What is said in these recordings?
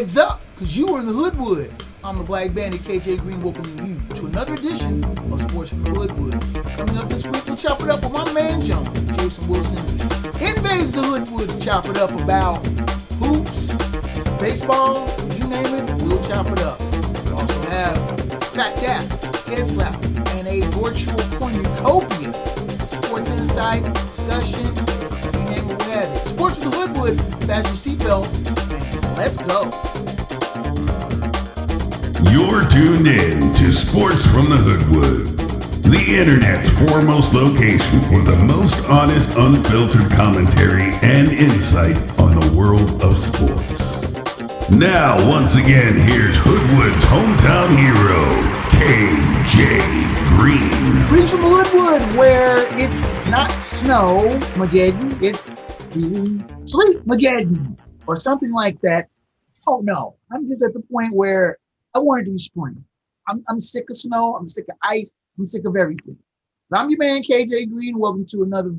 Heads up, because you were in the Hoodwood. I'm the Black Bandit, KJ Green, welcoming you to another edition of Sports from the Hoodwood. Coming up this week, we'll chop it up with my man, Jason Wilson. Invades the Hoodwood to chop it up about hoops, baseball, you name it, we'll chop it up. We also have Fat Dap, Head Slap, and a virtual cornucopia. Sports insight, discussion, you name it, we have it. Sports from the Hoodwood, fasten your seatbelts, and let's go. You're tuned in to Sports from the Hoodwood, the internet's foremost location for the most honest, unfiltered commentary and insight on the world of sports. Now, once again, here's Hoodwood's hometown hero, KJ Green. Greetings from the Hoodwood, where it's not snow Mageddon, it's freezing sleet Mageddon, or something like that. Oh no, I'm just at the point where I want to do spring. I'm sick of snow. I'm sick of ice. I'm sick of everything. But I'm your man, KJ Green. Welcome to another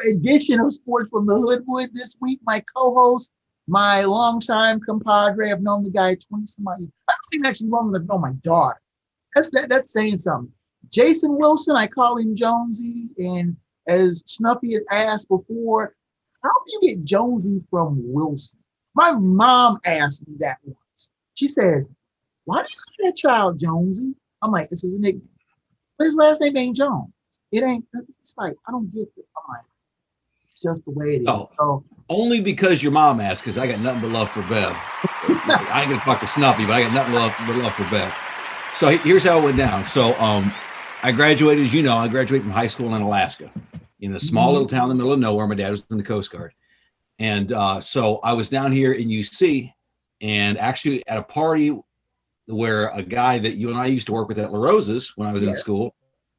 edition of Sports from the Hoodwood. This week, my co-host, my longtime compadre. I've known the guy 20-some years. I don't even actually long enough to know my daughter. That's saying something. Jason Wilson, I call him Jonesie. And as Snuffy has asked before, how do you get Jonesie from Wilson? My mom asked me that once. She says, why do you call that child Jonesie? I'm like, it's his nickname. But his last name ain't Jones. It ain't, it's like, I don't get it. I'm like, it's just the way it is. Oh, so, only because your mom asked, because I got nothing but love for Bev. I ain't gonna fuck the Snuffy, but I got nothing but love for Bev. So here's how it went down. So I graduated, as you know, I graduated from high school in Alaska, in a small little town in the middle of nowhere. My dad was in the Coast Guard. And so I was down here in UC and actually at a party where a guy that you and I used to work with at La Rosa's when I was in school,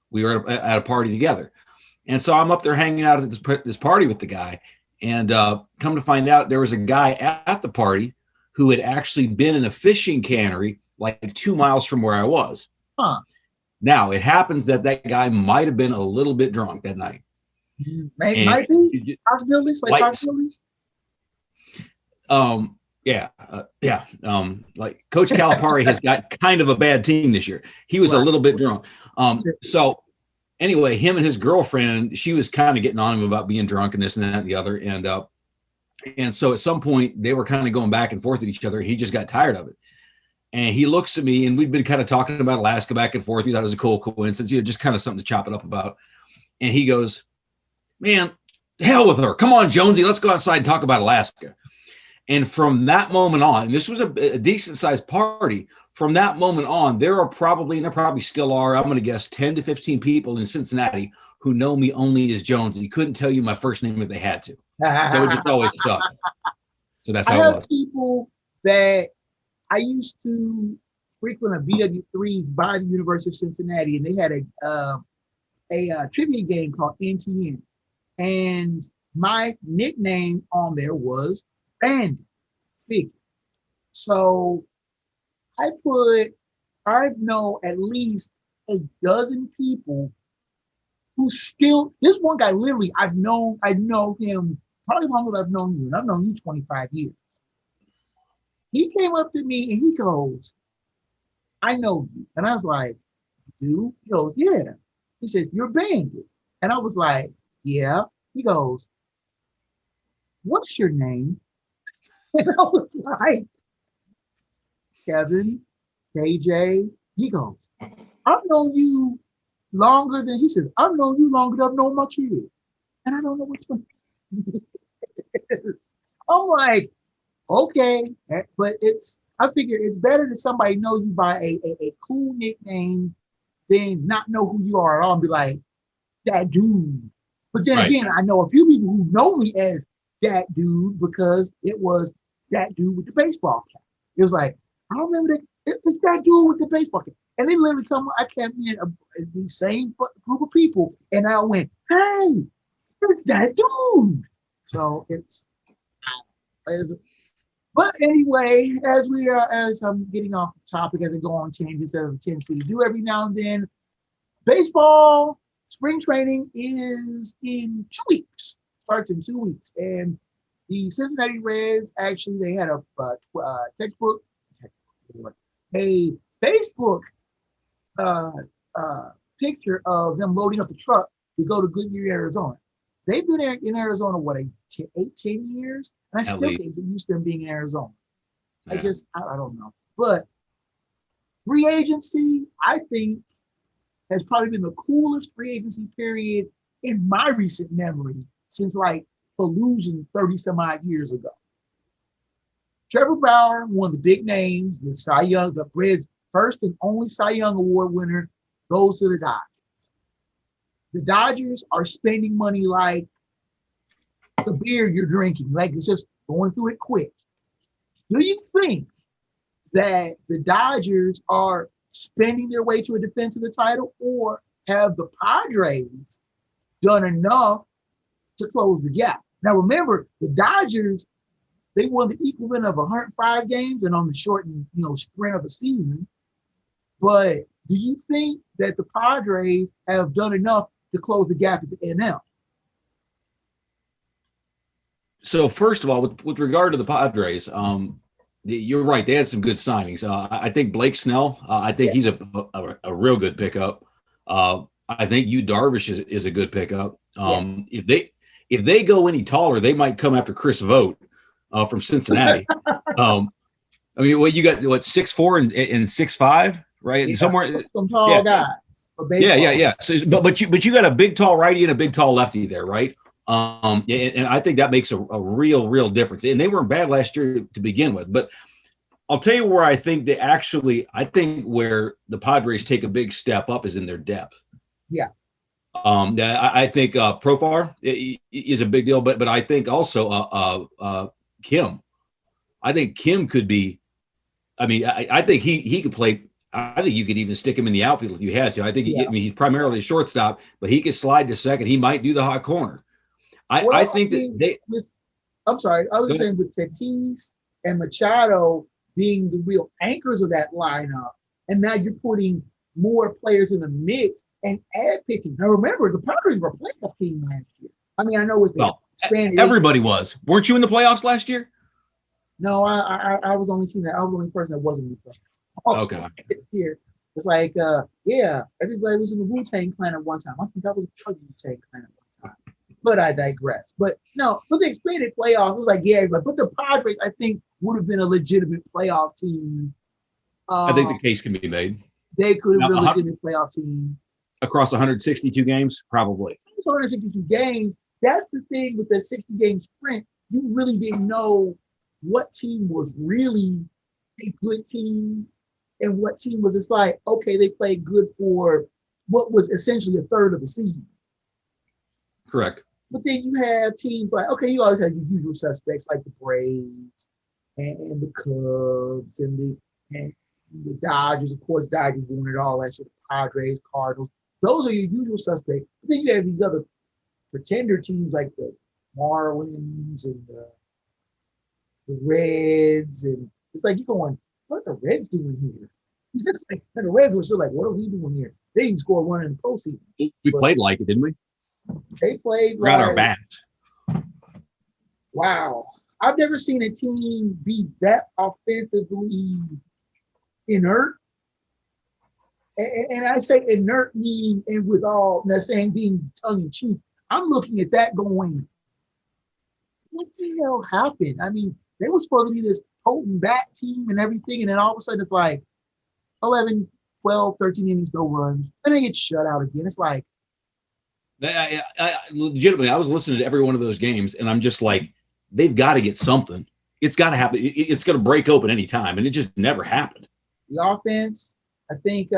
we were at a party together. And so I'm up there hanging out at this party with the guy. And come to find out, there was a guy at the party who had actually been in a fishing cannery like 2 miles from where I was. Huh. Now, it happens that guy might have been a little bit drunk that night. Might be. Possibilities? Like possibilities? Like Coach Calipari has got kind of a bad team this year. He was a little bit drunk. So anyway, him and his girlfriend, she was kind of getting on him about being drunk and this and that and the other. And so at some point they were kind of going back and forth at each other. He just got tired of it. And he looks at me, and we'd been kind of talking about Alaska back and forth. We thought it was a cool coincidence, just kind of something to chop it up about. And he goes, man, hell with her. Come on, Jonesy, let's go outside and talk about Alaska. And from that moment on, and this was a decent sized party. From that moment on, there probably still are, I'm going to guess 10 to 15 people in Cincinnati who know me only as Jonesy. Couldn't tell you my first name if they had to. So it just always stuck. So that's how it was. I have people that I used to frequent a BW3s by the University of Cincinnati, and they had a trivia game called NTN. And my nickname on there was Bandit Figure. So I know at least a dozen people who still, this one guy literally, I know him probably longer than I've known you, and I've known you 25 years. He came up to me and he goes, I know you. And I was like, dude? He goes, yeah. He said, you're Bandit. And I was like, yeah. He goes, what's your name? And I was like, Kevin, KJ. He goes, I've known you longer than, he said, I've known you longer than I've known my kids. And I don't know which one it is. I'm like, okay. But I figure it's better that somebody know you by a cool nickname than not know who you are at all and be like, that dude. But then again, I know a few people who know me as that dude because it was that dude with the baseball cap. It was like, I remember that. It's that dude with the baseball cap. And they literally I came in the same group of people, and I went, hey, it's that dude. So but anyway, as I'm getting off the topic, as I go on changes of tendency to do every now and then, baseball spring training is in 2 weeks. Starts in 2 weeks, and The Cincinnati Reds actually they had a textbook, a Facebook uh, picture of them loading up the truck to go to Goodyear, Arizona. They've been in Arizona, what, 10 years? And I still can't get used to them being in Arizona. Yeah. I don't know. But free agency, I think, has probably been the coolest free agency period in my recent memory since like collusion 30 some odd years ago. Trevor Bauer, one of the big names, the Cy Young, the Reds' first and only Cy Young Award winner, goes to the Dodgers. The Dodgers are spending money like the beer you're drinking, like it's just going through it quick. Do you think that the Dodgers are spending their way to a defense of the title, or have the Padres done enough to close the gap? Now, remember, the Dodgers, they won the equivalent of 105 games and on the shortened, sprint of a season. But do you think that the Padres have done enough to close the gap at the NL? So first of all, with regard to the Padres, you're right. They had some good signings. I think Blake Snell, I think he's a real good pickup. I think Yu Darvish is a good pickup. If they go any taller, they might come after Chris Vogt from Cincinnati. I mean, you got 6'4" and 6'5", right? Yeah, somewhere some tall guys. Yeah. So, but you got a big tall righty and a big tall lefty there, right? And I think that makes a real difference. And they weren't bad last year to begin with. But I'll tell you where I think where the Padres take a big step up is in their depth. Yeah. I think Profar is a big deal, but I think also Kim. I think Kim could be. I mean, I think he could play. I think you could even stick him in the outfield if you had to. I think he's primarily a shortstop, but he could slide to second. He might do the hot corner. I think that they. I'm sorry. I was saying with Tatis and Machado being the real anchors of that lineup, and now you're putting more players in the mix and add pitching. Now remember, the Padres were a playoff team last year. I mean, I know with the expanded. Everybody was. Weren't you in the playoffs last year? No, I was only team that. I was the only person that wasn't in the playoffs. Okay. Here, it's like, everybody was in the Wu-Tang Clan at one time. I think I was in the Wu-Tang Clan at one time. But I digress. But no, with the expanded playoffs, it was like, but the Padres, I think, would have been a legitimate playoff team. I think the case can be made. They could have been a legitimate playoff team. Across 162 games, probably. 162 games. That's the thing with the 60-game sprint. You really didn't know what team was really a good team and what team was just like, okay, they played good for what was essentially a third of the season. Correct. But then you have teams like, okay, you always have your usual suspects like the Braves and the Cubs and the Dodgers. Of course, Dodgers won it all last year. The Padres, Cardinals. Those are your usual suspects. But then you have these other pretender teams like the Marlins and the Reds. And it's like you're going, what are the Reds doing here? And the Reds were still like, what are we doing here? They didn't score one in the postseason. We played like it, didn't we? They played like our bats. Wow. I've never seen a team be that offensively inert. And I say inert meaning, and with all, not saying being tongue-in-cheek, I'm looking at that going, what the hell happened? I mean, they were supposed to be this potent bat team and everything, and then all of a sudden it's like 11, 12, 13 innings, no runs, and they get shut out again. It's like, I legitimately, I was listening to every one of those games, and I'm just like, they've got to get something. It's got to happen. It's going to break open any time, and it just never happened. The offense, I think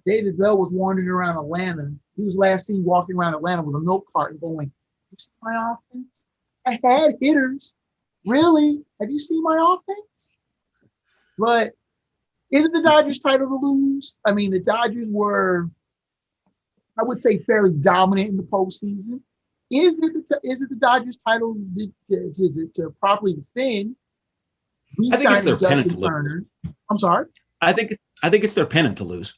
David Bell was wandering around Atlanta. He was last seen walking around Atlanta with a milk carton going, you see my offense? I had hitters. Really? Have you seen my offense? But isn't the Dodgers title to lose? I mean, the Dodgers were, I would say, fairly dominant in the postseason. Is it the Dodgers' title to properly defend? I think it's their pennant to lose. I'm sorry? I think it's their pennant to lose.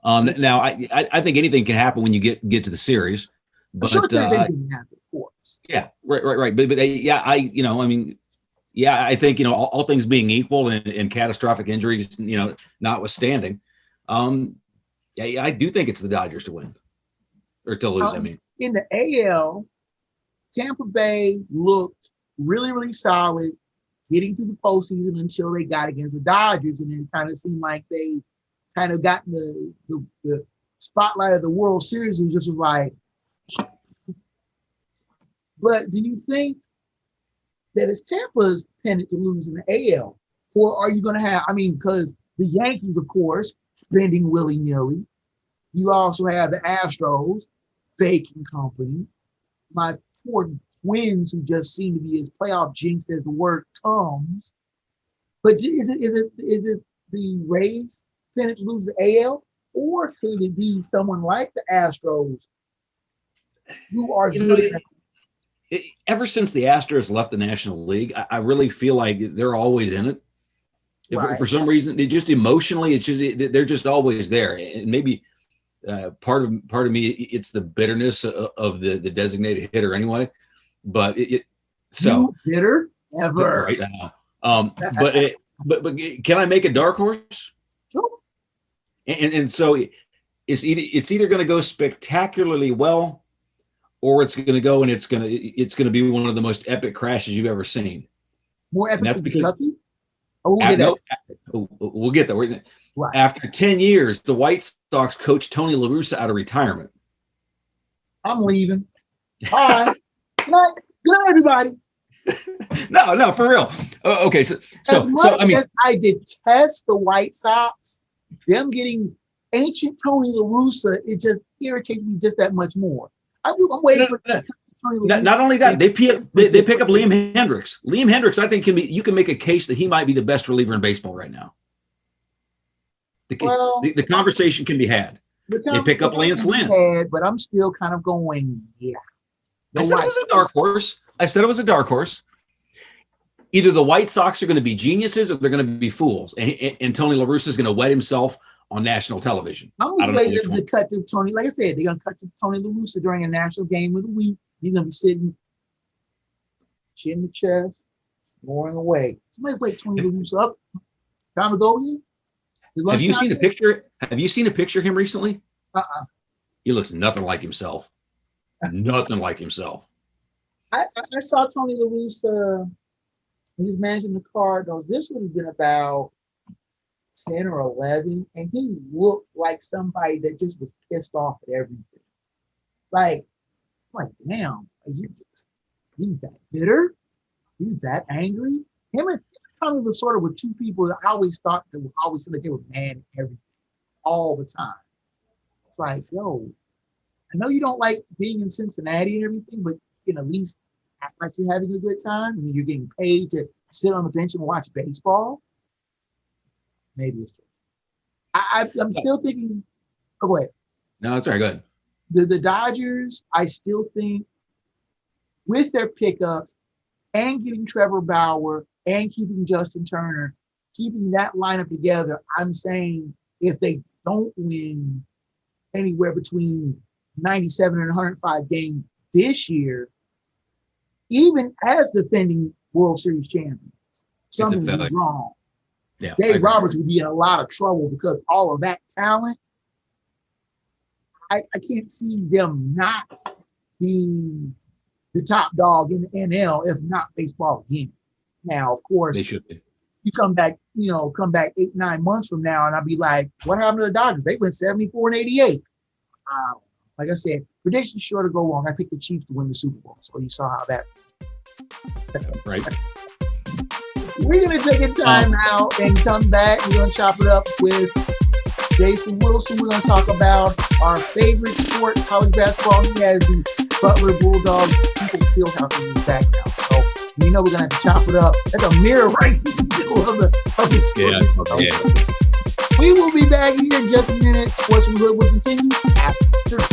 Now, I think anything can happen when you get to the series. But anything can happen, of course. Yeah, right. But yeah, I think, all things being equal and catastrophic injuries, notwithstanding, I do think it's the Dodgers to win or to lose. In the AL, Tampa Bay looked really, really solid getting through the postseason until they got against the Dodgers, and it kind of seemed like they kind of got the spotlight of the World Series and just was like. But do you think that it's Tampa's pennant to lose in the AL, or are you going to have? Because the Yankees, of course, spending willy-nilly. You also have the Astros, baking company. My poor Twins, who just seem to be as playoff jinxed as the word comes. But is it the Rays pennant to lose the AL, or could it be someone like the Astros who are ever since the Astros left the National League, I really feel like they're always in it. Right. For some reason, they just emotionally, they're just always there. And maybe part of me, it's the bitterness of the designated hitter anyway. But you bitter ever right now. But can I make a dark horse? Sure. And so it's either going to go spectacularly well, or it's going to go and it's going to be one of the most epic crashes you've ever seen. More epic than Kentucky? We'll get there. Right. After 10 years, the White Sox coached Tony La Russa out of retirement. I'm leaving. Bye. Good night, everybody. No, for real. Okay, so as much as I detest the White Sox, them getting ancient Tony La Russa, it just irritates me just that much more. I'm waiting for not only that, they pick up Liam Hendricks. Liam Hendricks, I think you can make a case that he might be the best reliever in baseball right now. The conversation can be had. They pick up Lance Lynn. But I'm still kind of going, yeah. I said it was a dark horse. Either the White Sox are going to be geniuses or they're going to be fools. And Tony La Russa is going to wet himself on national television. I was waiting to cut to Tony. Like I said, they're going to cut to Tony La Russa during a national game of the week. He's going to be sitting, chin to chest, snoring away. Somebody wake Tony La Russa up. Time to go again? Have you seen a picture? Have you seen a picture of him recently? He looks nothing like himself. Nothing like himself. I saw Tony La Russa. He was managing the Cardinals. This would have been about 10 or 11, and he looked like somebody that just was pissed off at everything. Like damn, he's that bitter? He's that angry? Him and Tommy Lasorda were two people that I always thought that would always seem like they were mad at everything all the time. It's like, yo, I know you don't like being in Cincinnati and everything, but you can at least act like you're having a good time. I mean, you're getting paid to sit on the bench and watch baseball. Maybe it's true. I'm still thinking. Oh, go ahead. No, it's all right. Go ahead. The Dodgers, I still think, with their pickups and getting Trevor Bauer and keeping Justin Turner, keeping that lineup together, I'm saying if they don't win anywhere between 97 and 105 games this year, even as defending World Series champions, something would be wrong. Yeah, Dave Roberts would be in a lot of trouble because all of that talent, I can't see them not being the top dog in the NL, if not baseball again. Now, of course, they should be. You come back 8-9 months from now, and I'll be like, what happened to the Dodgers? They went 74 and 88. Like I said, predictions sure to go wrong. I picked the Chiefs to win the Super Bowl, so you saw how that. Right. We're going to take a time out and come back. We're going to chop it up with Jason Wilson. We're going to talk about our favorite sport, college basketball. He has the Butler Bulldogs People Fieldhouse in his background. So, we're going to have to chop it up. That's a mirror right in the middle of the story. Yeah. We will be back here in just a minute. Sports from Hoodwood will continue after this.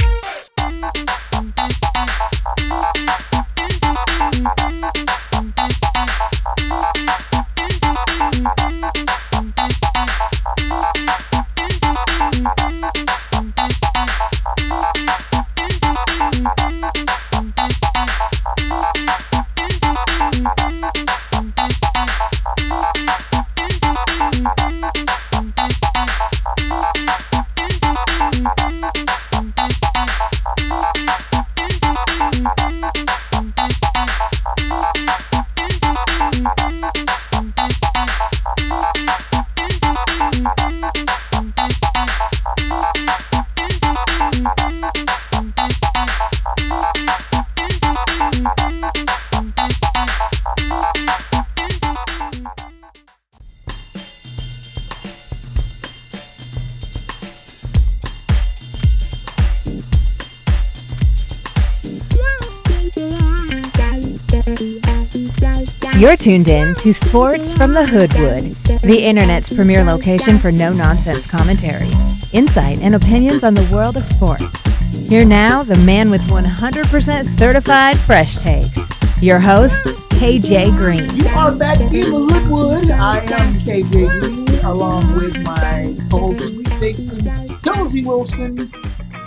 You're tuned in to Sports from the Hoodwood, the internet's premier location for no-nonsense commentary, insight, and opinions on the world of sports. Here now, the man with 100% certified fresh takes, your host, KJ Green. You are back in the Hoodwood. I am KJ Green, along with my co-host, sweet Jason Jonesie Wilson,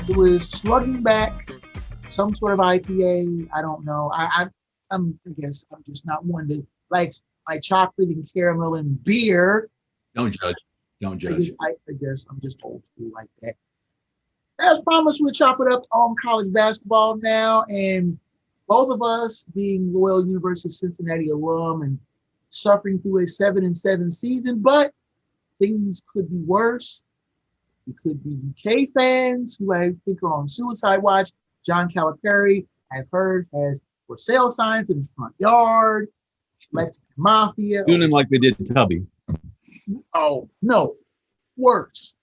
who is slugging back some sort of IPA. I don't know. I guess I'm just not one that likes my chocolate and caramel and beer. Don't judge. Don't judge. I guess I'm just old school like that. As promised, we'll chop it up on college basketball now. And both of us being loyal University of Cincinnati alum and suffering through a 7-7 season, but things could be worse. It could be UK fans who I think are on suicide watch. John Calipari, I've heard, has for sale signs in his front yard. Lexington Mafia. Doing him like they did to Tubby. Oh, no. Worse.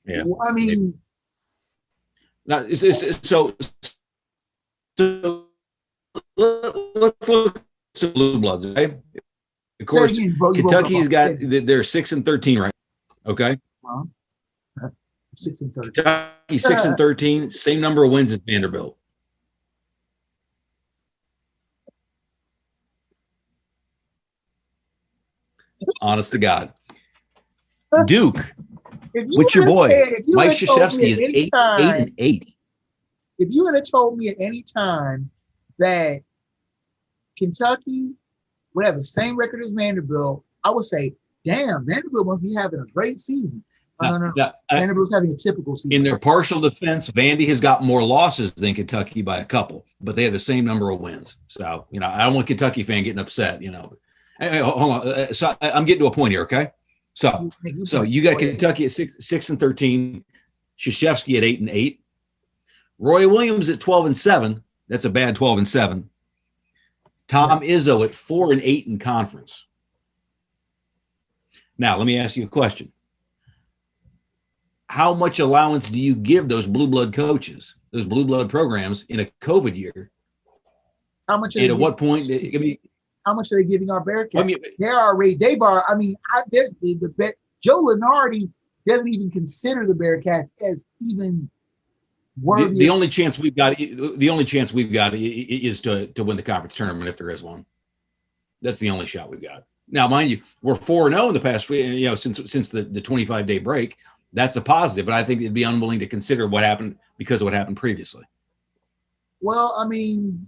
Yeah. I mean. Now, so let's look at some Blue Bloods, okay? Of course, Kentucky's got, they're 6-13, right? Okay. 6-13. Kentucky 6-13, same number of wins as Vanderbilt. Honest to God. Duke, with your boy, Mike Krzyzewski is 8-8. If you would have told me at any time that Kentucky would have the same record as Vanderbilt, I would say, damn, Vanderbilt must be having a great season. No. Vanderbilt's having a typical season. In their partial defense, Vandy has got more losses than Kentucky by a couple, but they have the same number of wins. So, I don't want a Kentucky fan getting upset, Hey, hold on. So I'm getting to a point here, okay? So you got Kentucky at 6-13, Krzyzewski at 8-8, Roy Williams at 12-7. That's a bad 12-7. Tom Izzo at 4-8 in conference. Now, let me ask you a question. How much allowance do you give those blue blood coaches, those blue blood programs in a COVID year? How much? And at what point? How much are they giving our Bearcats? I mean, Joe Lunardi doesn't even consider the Bearcats as even worthy. The only chance we've got is to win the conference tournament if there is one. That's the only shot we've got. Now, mind you, we're 4-0 in the past, since the 25-day break. That's a positive, but I think it'd be unwilling to consider what happened because of what happened previously. Well, I mean,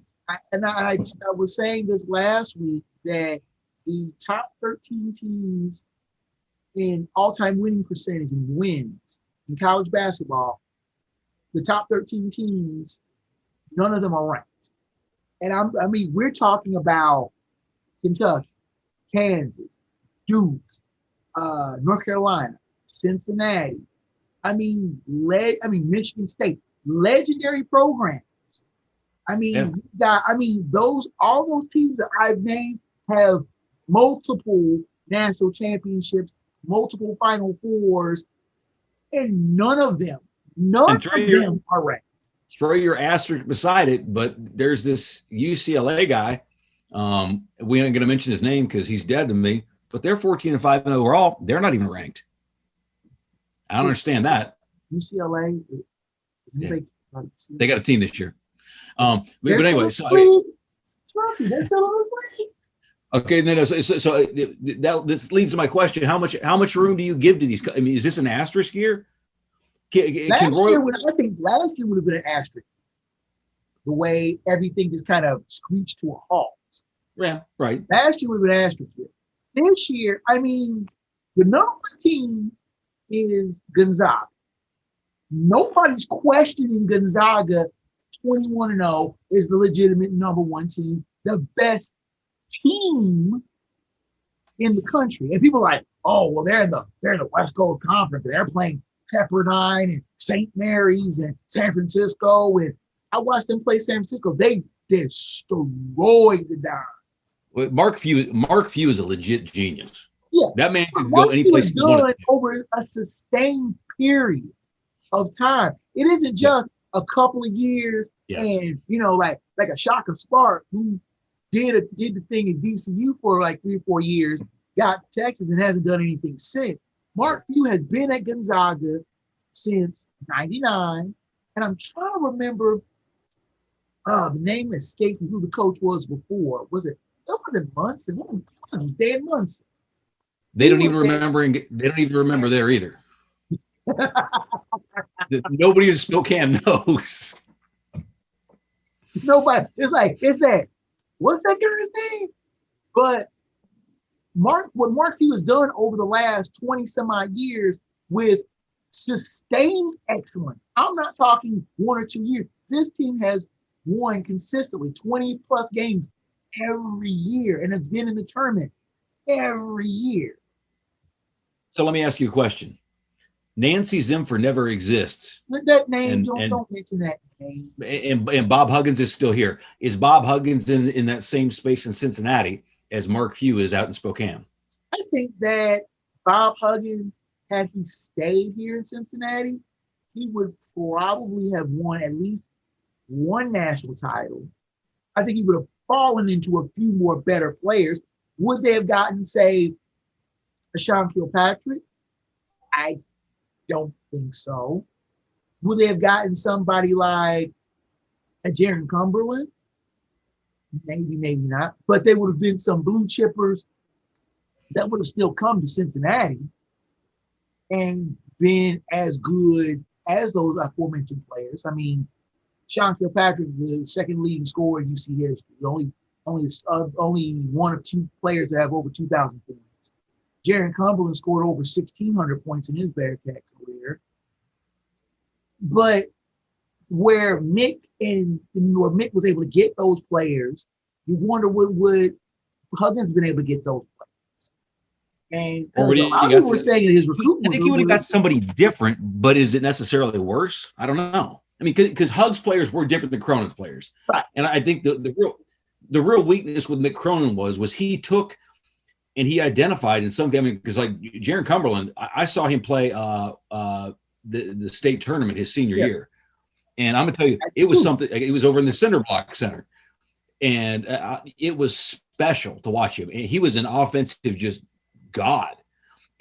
I was saying this last week that the top 13 teams in all-time winning percentage and wins in college basketball, the top 13 teams, none of them are ranked. And we're talking about Kentucky, Kansas, Duke, North Carolina, Cincinnati. Michigan State, legendary programs. All those teams that I've named have multiple national championships, multiple Final Fours, and none of them are ranked. Throw your asterisk beside it, but there's this UCLA guy. We ain't going to mention his name because he's dead to me, but they're 14-5 overall. They're not even ranked. I don't understand that. UCLA, they got a team this year. But anyway, this leads to my question: How much room do you give to these? I mean, is this an asterisk year? Last year would have been an asterisk. The way everything just kind of screeched to a halt. Yeah, right. Last year would have been an asterisk year. This year, the number one team is Gonzaga. Nobody's questioning Gonzaga 21-0 is the legitimate number one team, the best team in the country. And people are like, oh, well, they're in the West Coast Conference. They're playing Pepperdine and St. Mary's and San Francisco. And I watched them play San Francisco. They destroyed the Dime. Well, Mark Few is a legit genius. Yeah, that man could go any place he wanted. Over a sustained period of time. It isn't just a couple of years, and like a Shaka Smart who did the thing at VCU for like 3 or 4 years, got to Texas and hasn't done anything since. Mark Few has been at Gonzaga since '99, and I'm trying to remember. The name escaped me who the coach was before. Was it Munson? What was Dan Munson? They don't even remember there either. Nobody in Spokane knows. Nobody. It's that. What's that guy's name? But what Mark Few has done over the last 20 some odd years with sustained excellence. I'm not talking 1 or 2 years. This team has won consistently 20 plus games every year and has been in the tournament every year. So let me ask you a question. Nancy Zimfer never exists. That name, don't mention that name. And Bob Huggins is still here. Is Bob Huggins in that same space in Cincinnati as Mark Few is out in Spokane? I think that Bob Huggins, had he stayed here in Cincinnati, he would probably have won at least one national title. I think he would have fallen into a few more better players. Would they have gotten, say, a Sean Kilpatrick? I don't think so. Would they have gotten somebody like a Jaron Cumberland? Maybe, maybe not. But there would have been some blue chippers that would have still come to Cincinnati and been as good as those aforementioned players. I mean, Sean Kilpatrick, the second leading scorer in UC history, only one of 2 players that have over 2,000 points. Jaron Cumberland scored over 1,600 points in his Bearcat career. But where Mick was able to get those players, you wonder would Huggins been able to get those players? And people were saying his recruitment. I think he would have got somebody different, but is it necessarily worse? I don't know. I mean, because Hugg's players were different than Cronin's players, right? And I think the real weakness with Mick Cronin was he took and he identified in some game, because like Jaron Cumberland, I saw him play the state tournament his senior year, and I'm gonna tell you, it was something. It was over in the Cinder Block Center, and it was special to watch him. And he was an offensive just god.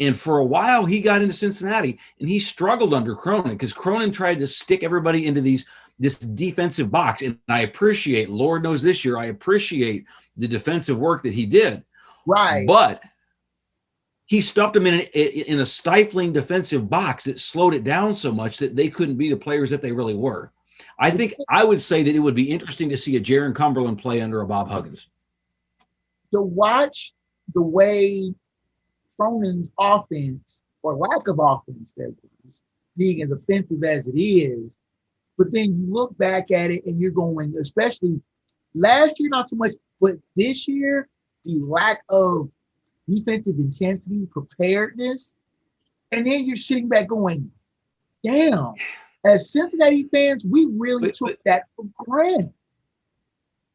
And for a while, he got into Cincinnati, and he struggled under Cronin because Cronin tried to stick everybody into this defensive box. And I appreciate, Lord knows this year, I appreciate the defensive work that he did. Right. But he stuffed them in a stifling defensive box that slowed it down so much that they couldn't be the players that they really were. I would say that it would be interesting to see a Jaron Cumberland play under a Bob Huggins. To watch the way Cronin's offense, or lack of offense, that was being as offensive as it is, but then you look back at it and you're going, especially last year, not so much, but this year, the lack of defensive intensity, preparedness, and then you're sitting back going, damn, as Cincinnati fans, we really took that for granted.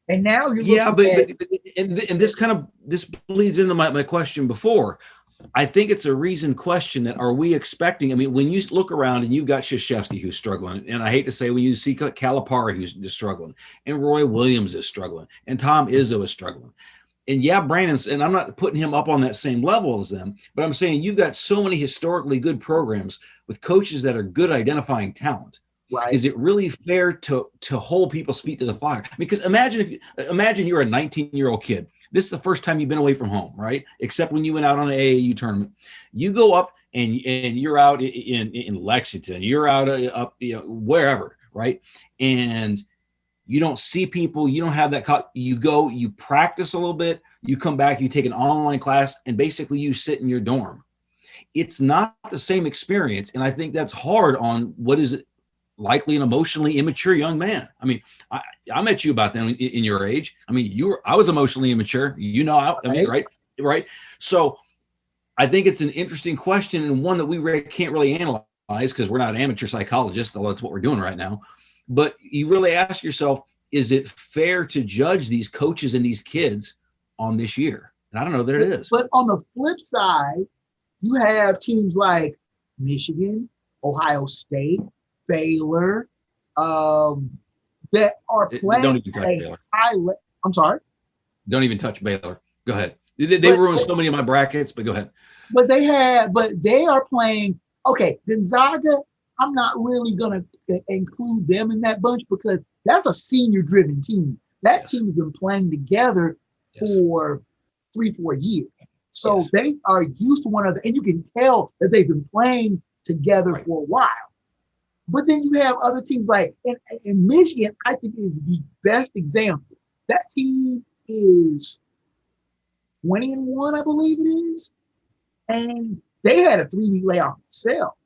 And now you're this bleeds into my question before. I think it's a reasoned question that are we expecting? I mean, when you look around and you've got Krzyzewski who's struggling, and I hate to say when you see Calipari who's just struggling, and Roy Williams is struggling, and Tom Izzo is struggling. And yeah, Brandon's, and I'm not putting him up on that same level as them, but I'm saying you've got so many historically good programs with coaches that are good identifying talent. Right. Is it really fair to hold people's feet to the fire? Because imagine you're a 19-year-old kid. This is the first time you've been away from home, right? Except when you went out on an AAU tournament. You go up and you're out in Lexington. You're out up wherever, right? And you don't see people. You don't have that. You go, you practice a little bit. You come back. You take an online class, and basically you sit in your dorm. It's not the same experience, and I think that's hard on what is it. Likely an emotionally immature young man. I mean, I met you about then in your age. I mean, I was emotionally immature, right? So I think it's an interesting question, and one that we can't really analyze because we're not amateur psychologists, although that's what we're doing right now. But you really ask yourself, is it fair to judge these coaches and these kids on this year? And I don't know that it is. But on the flip side, you have teams like Michigan, Ohio State, Baylor, that are playing don't even touch Baylor. I'm sorry. Don't even touch Baylor. Go ahead. They ruined so many of my brackets, but go ahead. But they are playing. Okay, Gonzaga, I'm not really going to include them in that bunch because that's a senior-driven team. That team has been playing together for 3-4 years. So they are used to one another, and you can tell that they've been playing together for a while. But then you have other teams like in Michigan, I think is the best example. That team is 20-1, I believe it is. And they had a 3-week layoff themselves.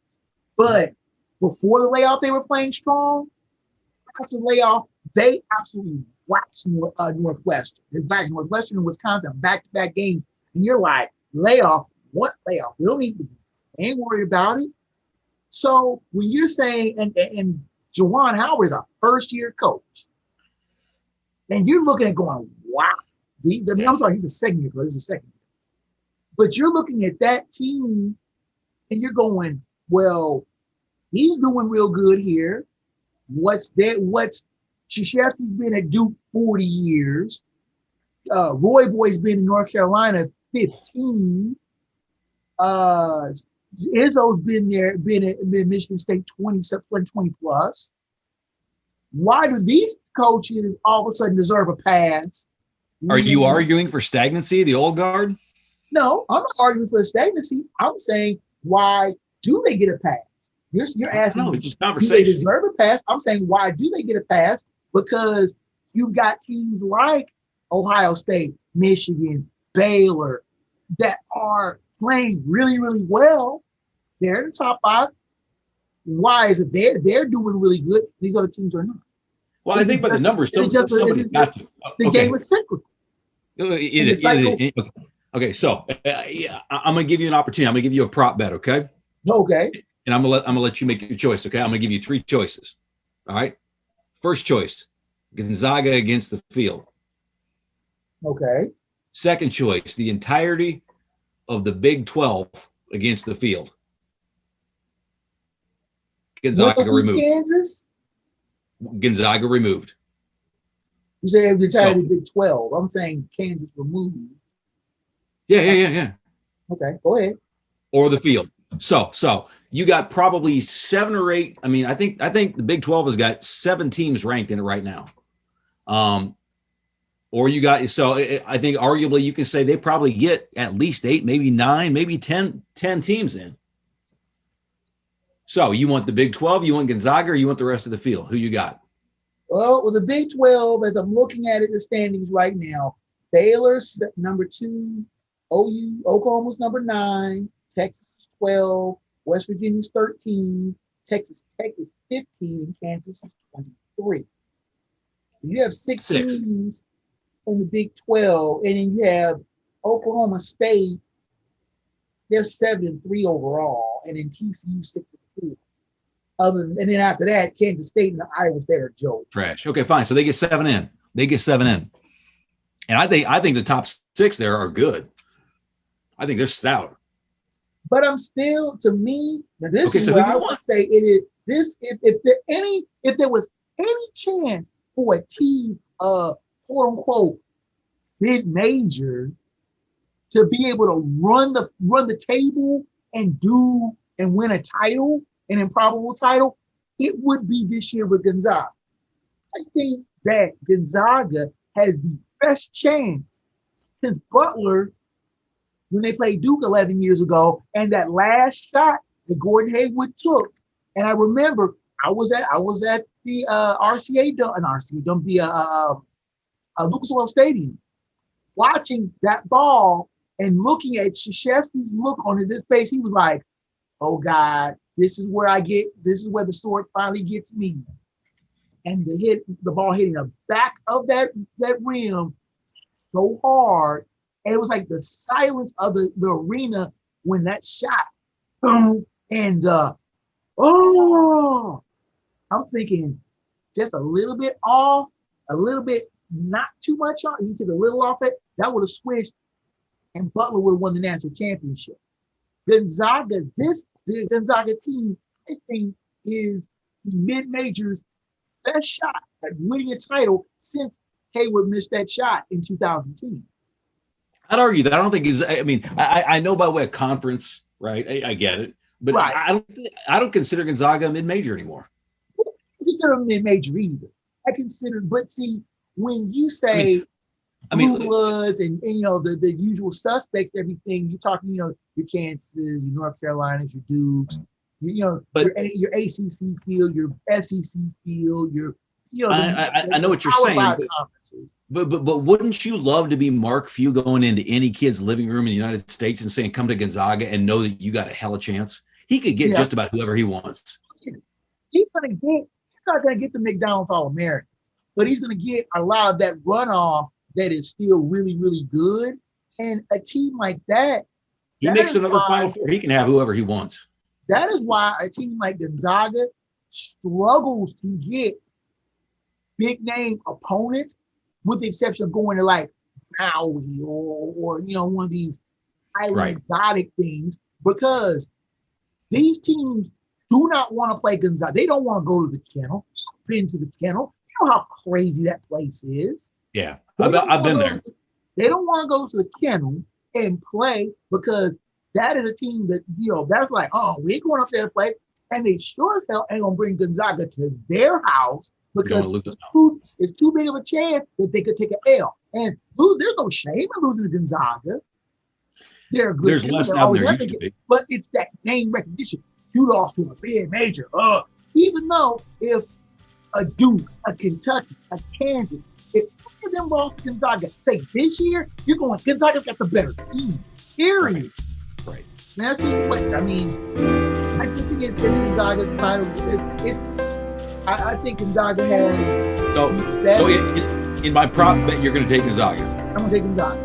But before the layoff, they were playing strong. After the layoff, they absolutely waxed Northwestern. They waxed Northwestern and Wisconsin back-to-back games. And you're like, layoff? What layoff? We don't need to ain't worried about it. So when you're saying, and Juwan Howard is a first-year coach, and you're looking at going, wow. I'm sorry, he's a second-year coach. This is a second year. But you're looking at that team, and you're going, well, he's doing real good here. Krzyzewski's been at Duke 40 years. Roy Boy's been in North Carolina 15. Izzo's been at Michigan State 20 plus. Why do these coaches all of a sudden deserve a pass? Are you arguing for stagnancy, the old guard? No, I'm not arguing for stagnancy. I'm saying, why do they get a pass? You're asking, no, it's just conversation. Do they deserve a pass? I'm saying, why do they get a pass? Because you've got teams like Ohio State, Michigan, Baylor that are playing really, really well. They're in the top 5. Why is it they're doing really good? These other teams are not. Well, I think by the numbers, somebody's got to. The game is cyclical. It is. Okay, so I'm going to give you an opportunity. I'm going to give you a prop bet, okay? Okay. And I'm going to let you make your choice, okay? I'm going to give you 3 choices. All right? First choice, Gonzaga against the field. Okay. Second choice, the entirety of the Big 12 against the field. Gonzaga removed. Kansas? Gonzaga removed. You say the entirety of the Big 12. I'm saying Kansas removed. Yeah. Okay, go ahead. Or the field. So you got probably 7 or 8. I mean, I think the Big 12 has got 7 teams ranked in it right now. Or you got, so I think arguably you can say they probably get at least 8, maybe 9, maybe 10 teams in. So you want the Big 12, you want Gonzaga, or you want the rest of the field? Who you got? Well, with the Big 12, as I'm looking at it, the standings right now, Baylor's number 2, Oklahoma's number 9, Texas 12, West Virginia's 13, Texas Tech is 15, and Kansas is 23. You have 6 teams in the Big 12, and then you have Oklahoma State. They're 7-3 overall, and then TCU 6-4. And then after that, Kansas State and Iowa State are jokes. Trash. Okay, fine. So they get 7 in. And I think the top 6 there are good. I think they're stout. But I'm still, to me, this is what I would say it is. This, if there was any chance for a team, quote unquote, mid-major to be able to run the table and win a title, an improbable title, it would be this year with Gonzaga. I think that Gonzaga has the best chance since Butler, when they played Duke 11 years ago, and that last shot that Gordon Hayward took. And I remember I was at the Lucas Oil Stadium, watching that ball and looking at Krzyzewski's look on his face. He was like, "Oh God, this is where the sword finally gets me." And the ball hitting the back of that rim so hard. And it was like the silence of the arena when that shot. And I'm thinking just a little bit off, a little bit not too much off. He took a little off it. That would have switched, and Butler would have won the national championship. Gonzaga, the Gonzaga team, I think, is mid-major's best shot at winning a title since Hayward missed that shot in 2010. I'd argue that. I don't think he's. I mean, I know by way of conference, right? I get it, but Right. I don't consider Gonzaga a mid-major anymore. I consider him mid-major either. But see, when you say Blue Bloods and the usual suspects, everything you're talking, your Kansas, your North Carolinas, your Dukes, but your ACC field, your SEC field, I know what you're saying, but wouldn't you love to be Mark Few going into any kid's living room in the United States and saying, "Come to Gonzaga," and know that you got a hella chance? He could get just about whoever he wants. He's not gonna get the McDonald's All-Americans, but he's gonna get a lot of that runoff that is still really, really good. And a team like that, he makes another Final Four. He can have whoever he wants. That is why a team like Gonzaga struggles to get big name opponents, with the exception of going to like Maui or one of these island exotic things, because these teams do not want to play Gonzaga. They don't want to go to the Kennel. You've been to the Kennel. You know how crazy that place is. Yeah, I've been there. They don't want to go to the Kennel and play because that is a team that, that's like, oh, we ain't going up there to play. And they sure as hell ain't going to bring Gonzaga to their house because it's too big of a chance that they could take an L. And there's no shame in losing to Gonzaga. They're good. There's less now than there used to be. But it's that name recognition. You lost to a big major. Even though if a Duke, a Kentucky, a Kansas, if any of them lost to Gonzaga, say this year, you're going, Gonzaga's got the better team. Period. Right. That's just what, I still think it's Gonzaga's kind of, I think Gonzaga has. So in my prop bet, you're going to take Gonzaga. I'm going to take Gonzaga.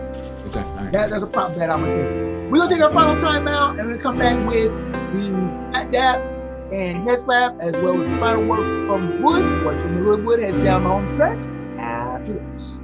Okay. All right. That's a prop bet I'm going to take. We're going to take our final timeout and we're going to come back with the Fat Dap and Head Slap, as well as the final word from Woods. What's in the Hoodwood heads down the home stretch after this.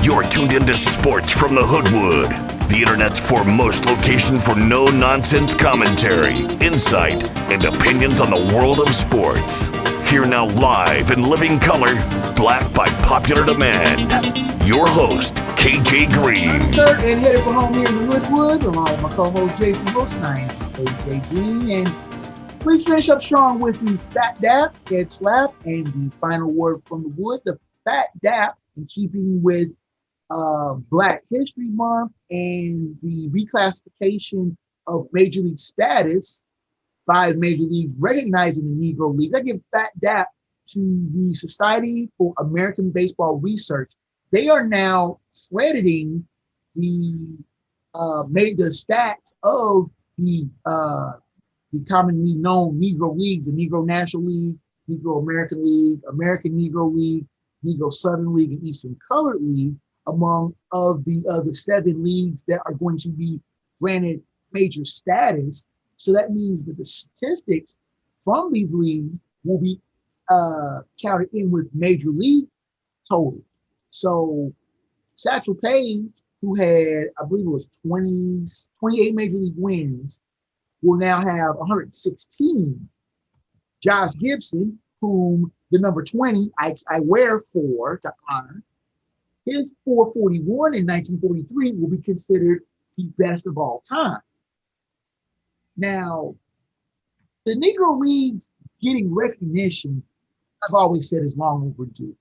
You're tuned into Sports from the Hoodwood, the internet's foremost location for no-nonsense commentary, insight, and opinions on the world of sports. Here now live in living color, black by popular demand, your host, KJ Green. Third and headed for home here in the Hoodwood, along with my co-host Jason Wilson. I am KJ Green, and please finish up strong with the Fat Dap, Head Slap, and the final word from the wood. The Fat Dap, in keeping with Black History Month and the reclassification of Major League status by Major Leagues recognizing the Negro Leagues. I give Fat Dap to the Society for American Baseball Research. They are now crediting the stats of the commonly known Negro Leagues, the Negro National League, Negro American League, American Negro League, Negro Southern League, and Eastern Colored League, among the 7 leagues that are going to be granted major status. So that means that the statistics from these leagues will be counted in with major league totals. So Satchel Paige, who had, I believe it was 28 major league wins, will now have 116. Josh Gibson, whom the number 20 I wear for to honor, his 441 in 1943 will be considered the best of all time. Now, the Negro Leagues getting recognition, I've always said, is long overdue.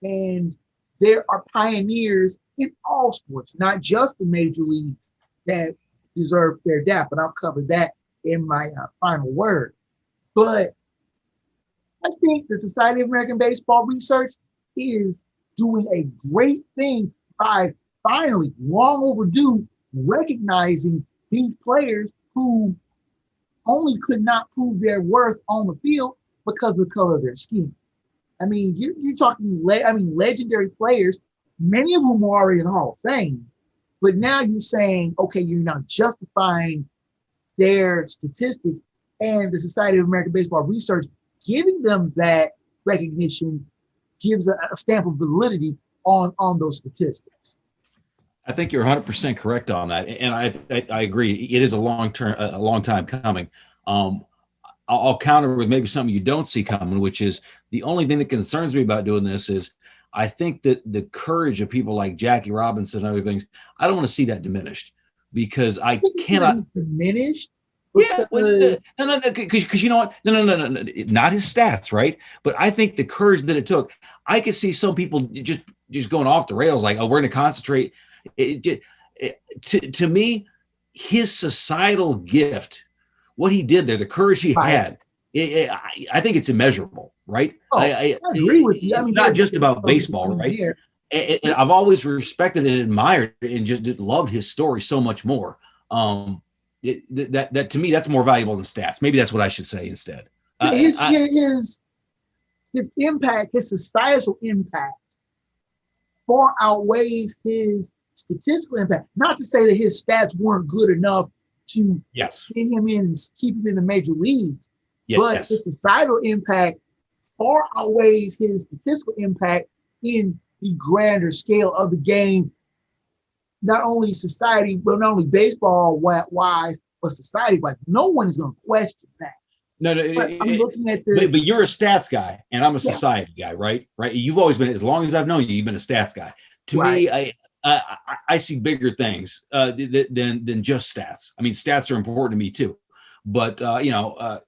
And there are pioneers in all sports, not just the major leagues, that deserve fair dap, but I'll cover that in my final word. But I think the Society of American Baseball Research is doing a great thing by finally, long overdue, recognizing these players who only could not prove their worth on the field because of the color of their skin. I mean, you're talking, legendary players, many of whom are already in the Hall of Fame, but now you're saying, okay, you're now justifying their statistics, and the Society of American Baseball Research giving them that recognition gives a stamp of validity on those statistics. I think you're 100% correct on that, and I agree. It is a long time coming. I'll counter with maybe something you don't see coming, which is the only thing that concerns me about doing this is I think that the courage of people like Jackie Robinson and other things, I don't want to see that diminished, because I cannot diminished. Yeah, no, because you know what? No, not his stats, right? But I think the courage that it took. I could see some people just going off the rails, like, oh, we're going to concentrate. To me, his societal gift, what he did there, the courage he had, I think it's immeasurable, right? Oh, I agree with you. I mean, it's not just about baseball, right? And I've always respected and admired and just loved his story so much more. That to me, that's more valuable than stats. Maybe that's what I should say instead. His impact, his societal impact, far outweighs his statistical impact. Not to say that his stats weren't good enough to get him in and keep him in the major leagues, but his societal impact far outweighs his statistical impact in the grander scale of the game. Not only society, but not only baseball wise, but society wise. No one is going to question that. No, I'm looking at this. But you're a stats guy, and I'm a society guy, right? Right. You've always been, as long as I've known you, you've been a stats guy. To me, I see bigger things than just stats. I mean, stats are important to me too, but that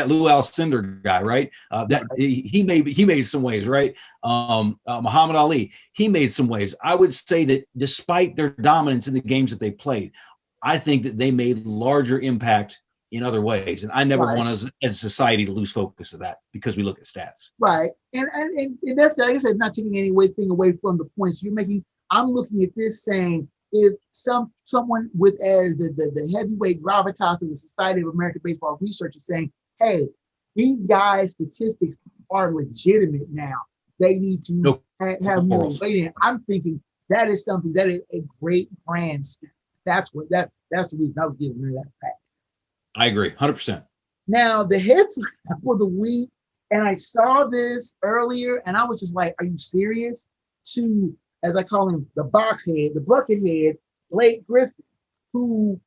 Lou Alcindor guy, right? He made some waves, right? Muhammad Ali, he made some waves. I would say that despite their dominance in the games that they played, I think that they made larger impact in other ways. And I never want us as a society to lose focus of that because we look at stats. Right. And that's, like I said, not taking anything away from the points you're making. I'm looking at this saying, if someone with as the heavyweight gravitas of the Society of American Baseball Research is saying, hey, these guys' statistics are legitimate now. They need to have more weight in. I'm thinking that is something that is a great brand step. That's the reason I was giving her that fact. I agree, 100%. Now, the heads for the week, and I saw this earlier, and I was just like, are you serious? To, as I call him, the box head, the bucket head, Blake Griffin, who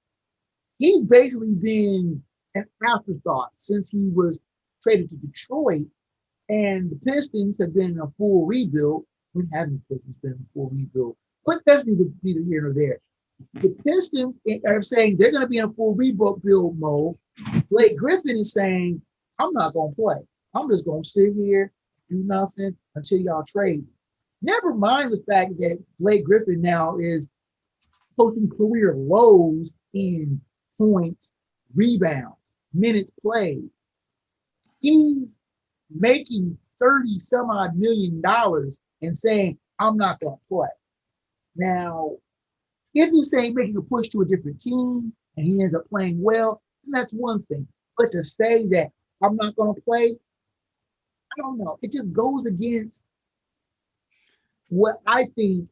he's basically been an afterthought since he was traded to Detroit, and the Pistons have been in a full rebuild. We haven't the Pistons been in a full rebuild, but that's neither here nor there. The Pistons are saying they're going to be in a full rebuild mode. Blake Griffin is saying, I'm not going to play. I'm just going to sit here, do nothing until y'all trade. Never mind the fact that Blake Griffin now is posting career lows in points, rebounds, minutes played. He's making $30-some-odd million and saying, I'm not going to play. Now, if he's saying making a push to a different team and he ends up playing well, then that's one thing. But to say that I'm not going to play, I don't know. It just goes against what I think,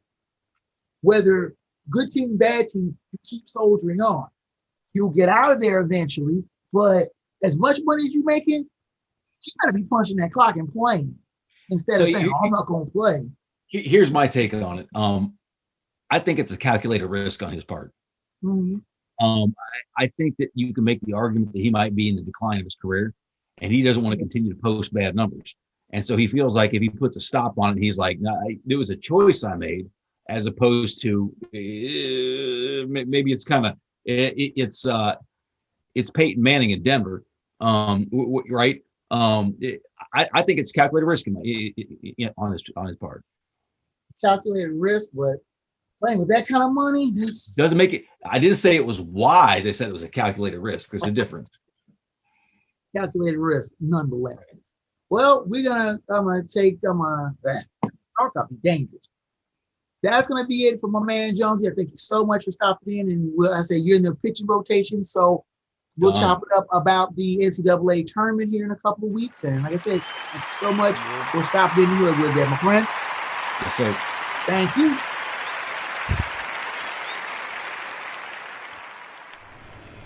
whether good team, bad team, you keep soldiering on. You'll get out of there eventually. But as much money as you're making, you got to be punching that clock and playing instead of saying, oh, I'm not going to play. Here's my take on it. I think it's a calculated risk on his part. Mm-hmm. I think that you can make the argument that he might be in the decline of his career, and he doesn't want to continue to post bad numbers. And so he feels like if he puts a stop on it, he's like, no, there was a choice I made, as opposed to maybe it's kind of it's Peyton Manning in Denver, right? I think it's calculated risk on his part. Calculated risk, but playing with that kind of money doesn't make it. I didn't say it was wise. I said it was a calculated risk. There's a difference. Calculated risk, nonetheless. Well, I'm gonna our topic, dangerous. That's gonna be it for my man Jonesie. I thank you so much for stopping in, and I say you're in the pitching rotation, so we'll chop it up about the NCAA tournament here in a couple of weeks. And like I said, thank you so much for stopping in here with that, my friend. Yes, sir. Thank you.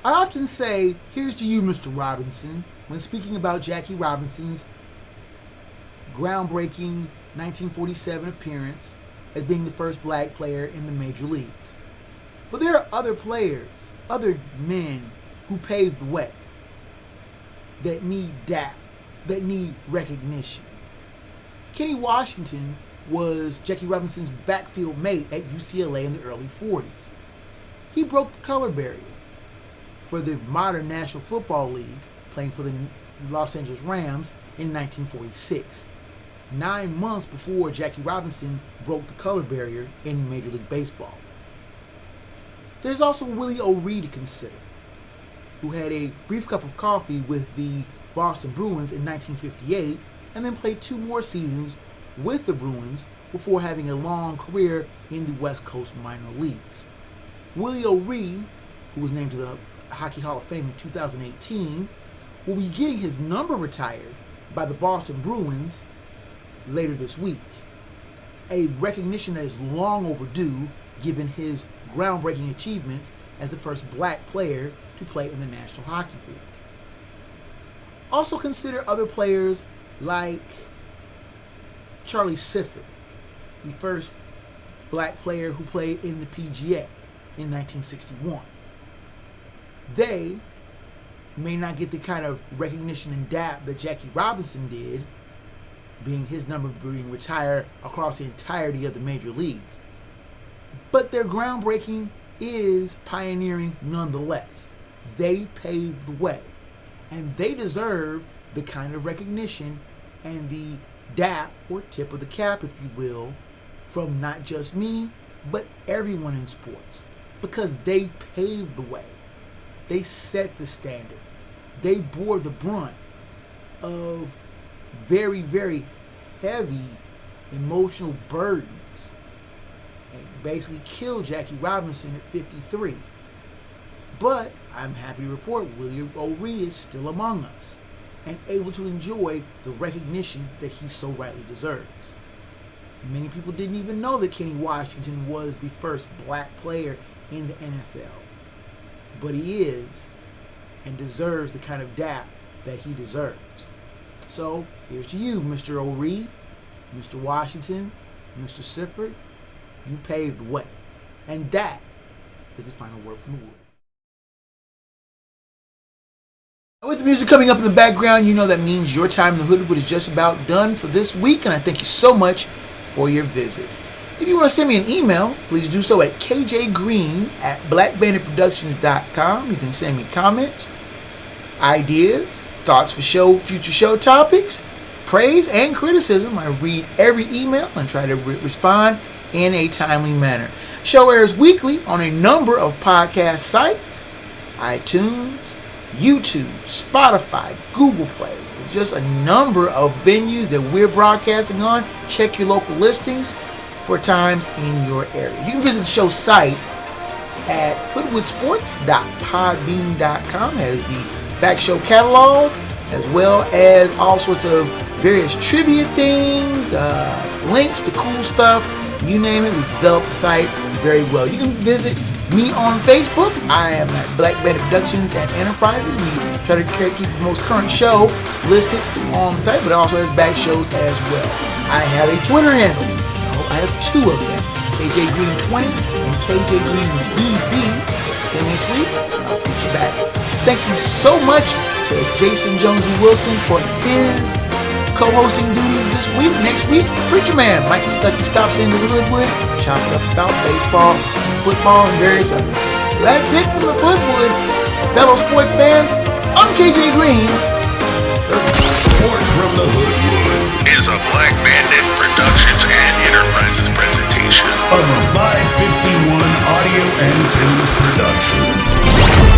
I often say, here's to you, Mr. Robinson, when speaking about Jackie Robinson's groundbreaking 1947 appearance as being the first black player in the major leagues. But there are other players, other men who paved the way that need dap, that need recognition. Kenny Washington was Jackie Robinson's backfield mate at UCLA in the early 40s. He broke the color barrier for the modern National Football League, playing for the Los Angeles Rams in 1946. 9 months before Jackie Robinson broke the color barrier in Major League Baseball. There's also Willie O'Ree to consider, who had a brief cup of coffee with the Boston Bruins in 1958 and then played 2 more seasons with the Bruins before having a long career in the West Coast minor leagues. Willie O'Ree, who was named to the Hockey Hall of Fame in 2018, will be getting his number retired by the Boston Bruins later this week. A recognition that is long overdue given his groundbreaking achievements as the first black player to play in the National Hockey League. Also consider other players like Charlie Sifford, the first black player who played in the PGA in 1961. They may not get the kind of recognition and dap that Jackie Robinson did, being his number being retired across the entirety of the major leagues. But their groundbreaking is pioneering nonetheless. They paved the way, and they deserve the kind of recognition and the dap, or tip of the cap, if you will, from not just me, but everyone in sports, because they paved the way. They set the standard. They bore the brunt of very, very heavy emotional burdens and basically killed Jackie Robinson at 53. But I'm happy to report Willie O'Ree is still among us and able to enjoy the recognition that he so rightly deserves. Many people didn't even know that Kenny Washington was the first black player in the NFL. But he is, and deserves the kind of dap that he deserves. So here's to you, Mr. O'Ree, Mr. Washington, Mr. Sifford. You paved the way. And that is the final word from the Wood. With the music coming up in the background, you know that means your time in the Hoodwood is just about done for this week, and I thank you so much for your visit. If you want to send me an email, please do so at kjgreen@blackbanditproductions.com. You can send me comments, ideas, thoughts for future show topics, praise, and criticism. I read every email and try to respond in a timely manner. Show airs weekly on a number of podcast sites: iTunes, YouTube, Spotify, Google Play. It's just a number of venues that we're broadcasting on. Check your local listings for times in your area. You can visit the show's site at hoodwoodsports.podbean.com. It has the back show catalog, as well as all sorts of various trivia things, links to cool stuff, you name it. We've developed the site very well. You can visit Me on Facebook, I am at Black Bandit Productions and Enterprises. We try to keep the most current show listed on the site, but it also has back shows as well. I have a Twitter handle. I have two of them, KJ Green 20 and KJ Green BB. Send me a tweet, and I'll tweet you back. Thank you so much to Jason Jonesie Wilson for his co-hosting duties this week. Next week, Preacher Man Mike Stuckey stops into the Hoodwood, chopping up about baseball, football, and various other things. So that's it from the Hoodwood. Fellow sports fans, I'm KJ Green. Sports from the Hoodwood is a Black Bandit Productions and Enterprises presentation of a 551 Audio and Films production.